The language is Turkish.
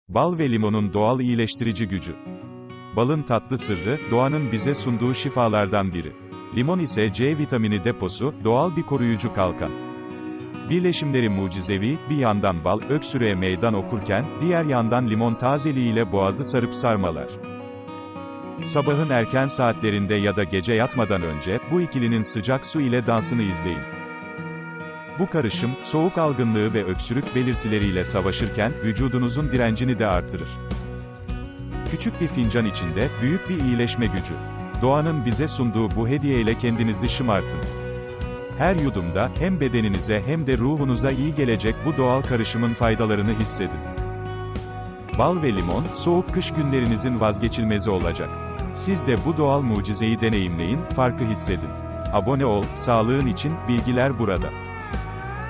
Bal ve limonun doğal iyileştirici gücü. Balın tatlı sırrı, doğanın bize sunduğu şifalardan biri. Limon ise C vitamini deposu, doğal bir koruyucu kalkan. Birleşimleri mucizevi, bir yandan bal, öksürüğe meydan okurken, diğer yandan limon tazeliğiyle boğazı sarıp sarmalar. Sabahın erken saatlerinde ya da gece yatmadan önce, bu ikilinin sıcak su ile dansını izleyin. Bu karışım, soğuk algınlığı ve öksürük belirtileriyle savaşırken, vücudunuzun direncini de artırır. Küçük bir fincan içinde, büyük bir iyileşme gücü. Doğanın bize sunduğu bu hediye ile kendinizi şımartın. Her yudumda, hem bedeninize hem de ruhunuza iyi gelecek bu doğal karışımın faydalarını hissedin. Bal ve limon, soğuk kış günlerinizin vazgeçilmezi olacak. Siz de bu doğal mucizeyi deneyimleyin, farkı hissedin. Abone ol, sağlığın için, bilgiler burada.